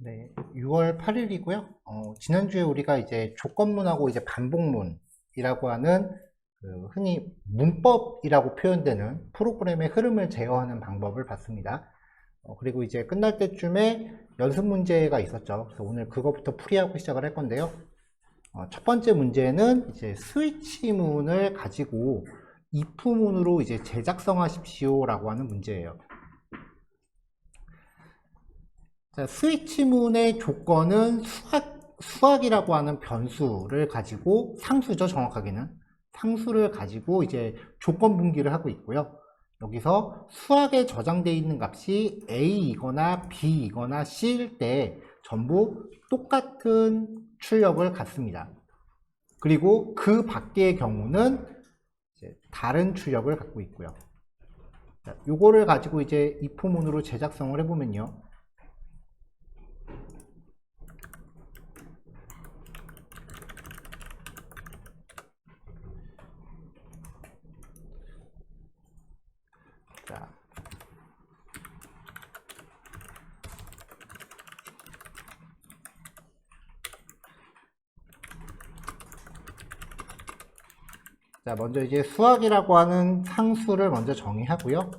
네, 6월 8일이고요. 지난주에 우리가 이제 조건문하고 이제 반복문이라고 하는 흔히 문법이라고 표현되는 프로그램의 흐름을 제어하는 방법을 봤습니다. 그리고 이제 끝날 때쯤에 연습 문제가 있었죠. 그래서 오늘 그거부터 풀이하고 시작을 할 건데요. 첫 번째 문제는 이제 스위치문을 가지고 if문으로 이제 재작성하십시오라고 하는 문제예요. 자, 스위치문의 조건은 수학이라고 하는 변수를 가지고, 상수죠, 정확하게는. 상수를 가지고 이제 조건 분기를 하고 있고요. 여기서 수학에 저장되어 있는 값이 A이거나 B이거나 C일 때 전부 똑같은 출력을 갖습니다. 그리고 그 밖의 경우는 이제 다른 출력을 갖고 있고요. 자, 요거를 가지고 이제 if문으로 재작성을 해보면요. 자, 먼저 이제 수학이라고 하는 상수를 먼저 정의하고요.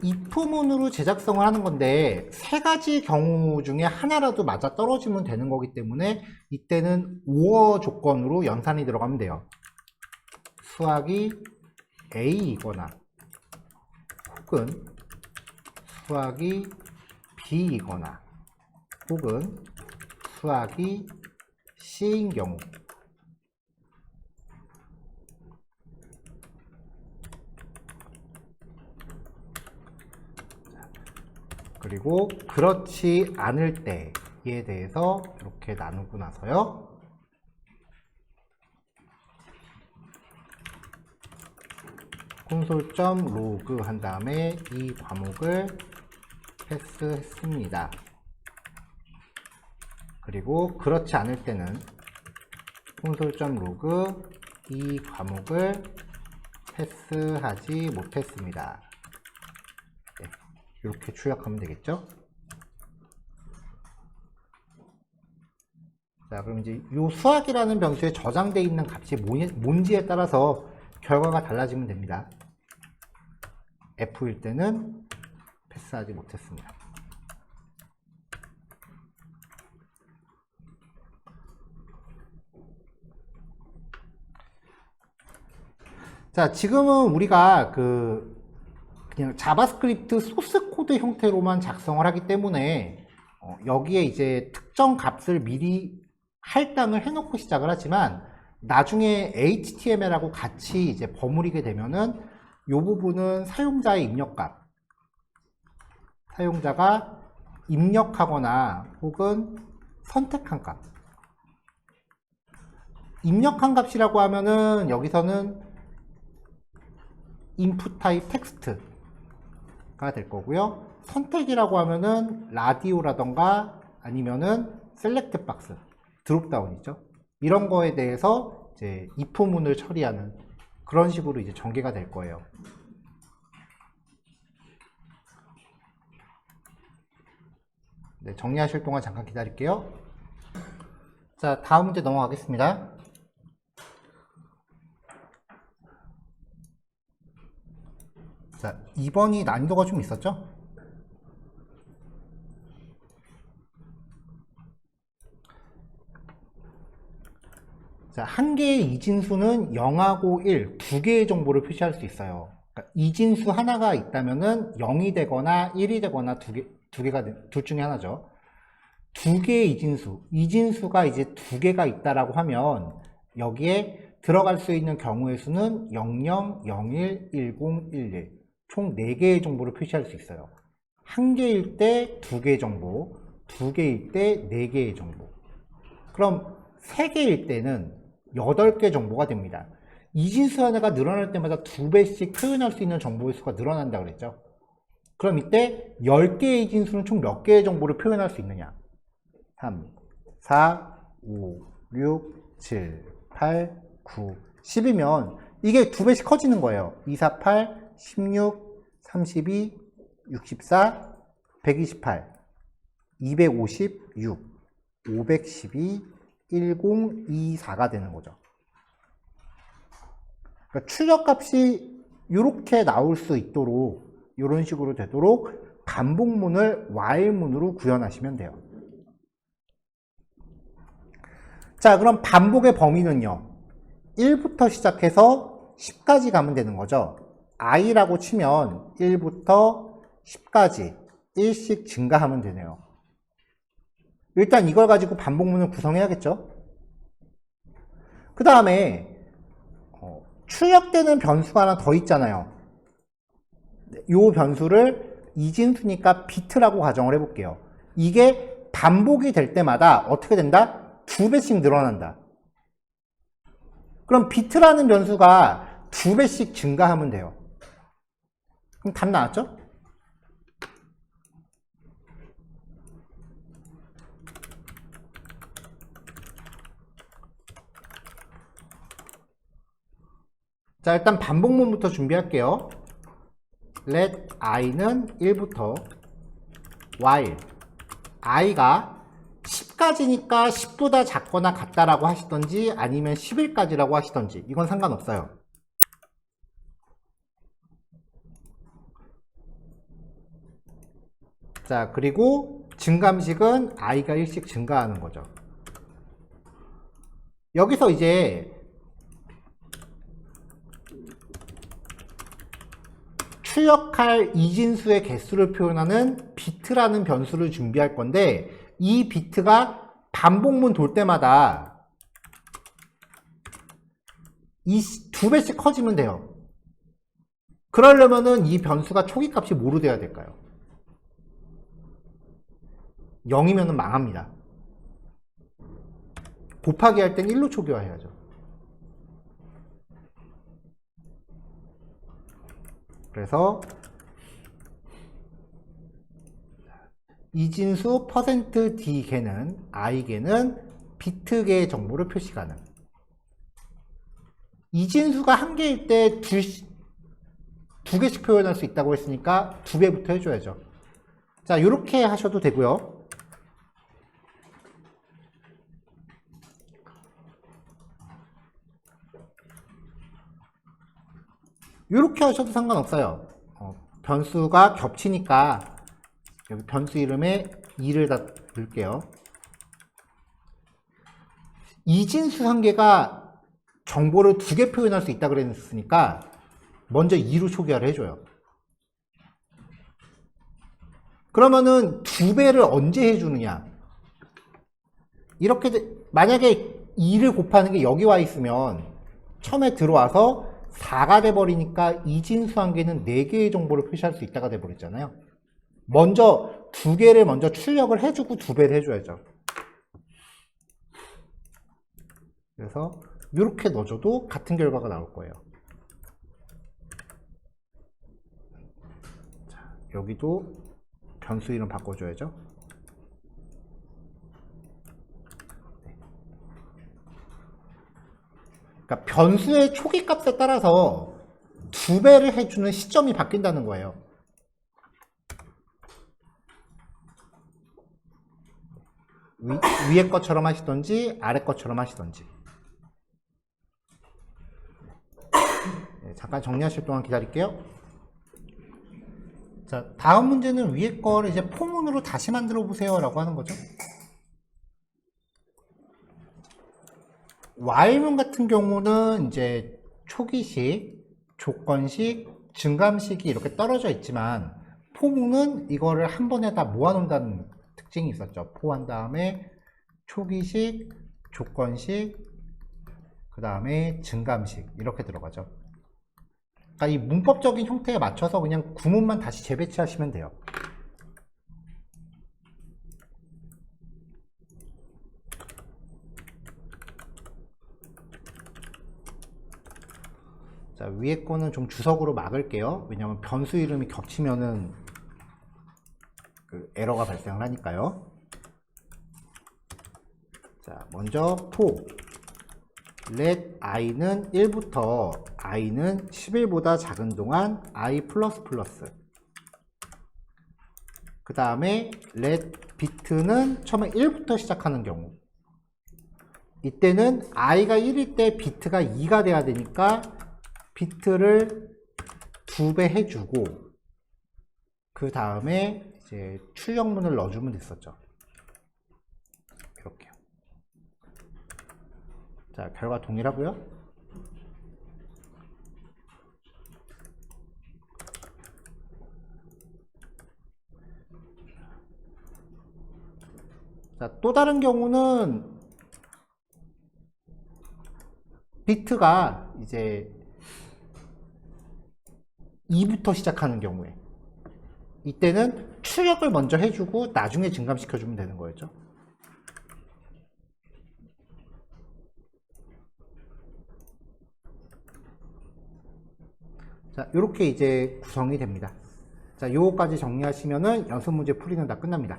if문으로 재작성을 하는 건데 세 가지 경우 중에 하나라도 맞아 떨어지면 되는 거기 때문에 이때는 OR 조건으로 연산이 들어가면 돼요. 수학이 A이거나 혹은 수학이 B이거나 혹은 수학이 C인 경우, 그리고 그렇지 않을 때에 대해서 이렇게 나누고 나서요. 콘솔.로그 한 다음에 이 과목을 패스했습니다. 그리고 그렇지 않을 때는 콘솔.로그 이 과목을 패스하지 못했습니다. 네, 이렇게 출력하면 되겠죠? 자, 그럼 이제 이 수학이라는 변수에 저장되어 있는 값이 뭔지에 따라서 결과가 달라지면 됩니다. F일 때는 패스하지 못했습니다. 자, 지금은 우리가 그냥 자바스크립트 소스 코드 형태로만 작성을 하기 때문에 여기에 이제 특정 값을 미리 할당을 해놓고 시작을 하지만 나중에 HTML하고 같이 이제 버무리게 되면은 이 부분은 사용자의 입력값, 사용자가 입력하거나 혹은 선택한 값, 입력한 값이라고 하면은 여기서는 input type text가 될 거고요. 선택이라고 하면은 라디오라던가 아니면은 select box, 드롭다운이죠. 이런 거에 대해서 이제 if문을 처리하는 그런 식으로 이제 전개가 될 거예요. 네, 정리하실 동안 잠깐 기다릴게요. 자, 다음 문제 넘어가겠습니다. 자, 2번이 난이도가 좀 있었죠? 자, 한 개의 이진수는 0하고 1, 두 개의 정보를 표시할 수 있어요. 그러니까 이진수 하나가 있다면은 0이 되거나 1이 되거나 두 개가 둘 중에 하나죠. 두 개의 이진수가 이제 두 개가 있다라고 하면 여기에 들어갈 수 있는 경우의 수는 00, 01, 10, 11, 총 4개의 정보를 표시할 수 있어요. 한 개일 때 두 개의 정보, 두 개일 때 4개의 정보. 그럼 3개일 때는 8개 정보가 됩니다. 이진수 하나가 늘어날 때마다 2배씩 표현할 수 있는 정보의 수가 늘어난다 그랬죠. 그럼 이때 10개의 이진수는 총 몇 개의 정보를 표현할 수 있느냐? 3, 4, 5, 6, 7, 8, 9, 10이면 이게 2배씩 커지는 거예요. 2, 4, 8, 16, 32, 64, 128, 256, 512, 1024가 되는 거죠. 그러니까 출력값이 이렇게 나올 수 있도록 이런 식으로 되도록 반복문을 while문으로 구현하시면 돼요. 자, 그럼 반복의 범위는요. 1부터 시작해서 10까지 가면 되는 거죠. i라고 치면 1부터 10까지 1씩 증가하면 되네요. 일단 이걸 가지고 반복문을 구성해야겠죠. 그 다음에 출력되는 변수가 하나 더 있잖아요. 이 변수를 이진수니까 비트라고 가정을 해볼게요. 이게 반복이 될 때마다 어떻게 된다? 2배씩 늘어난다. 그럼 비트라는 변수가 2배씩 증가하면 돼요. 그럼 답 나왔죠? 자, 일단 반복문부터 준비할게요. let i는 1부터 while i가 10까지니까 10보다 작거나 같다라고 하시던지 아니면 11까지라고 하시던지 이건 상관없어요. 자, 그리고 증감식은 i가 1씩 증가하는 거죠. 여기서 이제 출력할 이진수의 개수를 표현하는 비트라는 변수를 준비할 건데 이 비트가 반복문 돌 때마다 이 2배씩 커지면 돼요. 그러려면은 이 변수가 초기값이 뭐로 돼야 될까요? 0이면 망합니다. 곱하기 할 땐 1로 초기화해야죠. 그래서 이진수 %d 개는 i 개는 비트계의 정보를 표시가능. 이진수가 한 개일 때 두 개씩 표현할 수 있다고 했으니까 2배부터 해줘야죠. 자, 이렇게 하셔도 되고요. 이렇게 하셔도 상관없어요. 변수가 겹치니까 여기 변수 이름에 2를 다 넣을게요. 이진수 한 개가 정보를 2개 표현할 수 있다 그랬으니까 먼저 2로 초기화를 해줘요. 그러면은 2배를 언제 해주느냐? 이렇게 만약에 2를 곱하는 게 여기 와 있으면 처음에 들어와서 4가 돼버리니까 이진수 한 개는 4개의 정보를 표시할 수 있다가 돼버렸잖아요. 먼저 2개를 먼저 출력을 해주고 2배를 해줘야죠. 그래서 이렇게 넣어줘도 같은 결과가 나올 거예요. 자, 여기도 변수 이름 바꿔줘야죠. 그러니까 변수의 초기 값에 따라서 2배를 해주는 시점이 바뀐다는 거예요. 위에 것처럼 하시던지 아래 것처럼 하시던지. 네, 잠깐 정리하실 동안 기다릴게요. 자, 다음 문제는 위에 거를 이제 포문으로 다시 만들어 보세요 라고 하는 거죠. while문 같은 경우는 이제 초기식, 조건식, 증감식이 이렇게 떨어져 있지만 포문은 이거를 한 번에 다 모아놓는다는 특징이 있었죠. 포한 다음에 초기식, 조건식, 그 다음에 증감식 이렇게 들어가죠. 그러니까 이 문법적인 형태에 맞춰서 그냥 구문만 다시 재배치하시면 돼요. 자, 위에 거는 좀 주석으로 막을게요. 왜냐면 변수 이름이 겹치면은 그 에러가 발생을 하니까요. 자, 먼저 for let i는 1부터 i는 11보다 작은 동안 i++ 그 그 다음에 let bit는 처음에 1부터 시작하는 경우, 이때는 i가 1일 때 비트가 2가 돼야 되니까 비트를 2배 해주고, 그 다음에 이제 출력문을 넣어주면 됐었죠. 이렇게요. 자, 결과 동일하고요. 자, 또 다른 경우는 비트가 이제 2부터 시작하는 경우에, 이때는 출력을 먼저 해주고 나중에 증감시켜주면 되는 거였죠. 자, 이렇게 이제 구성이 됩니다. 자, 요거까지 정리하시면은 연습 문제 풀이는 다 끝납니다.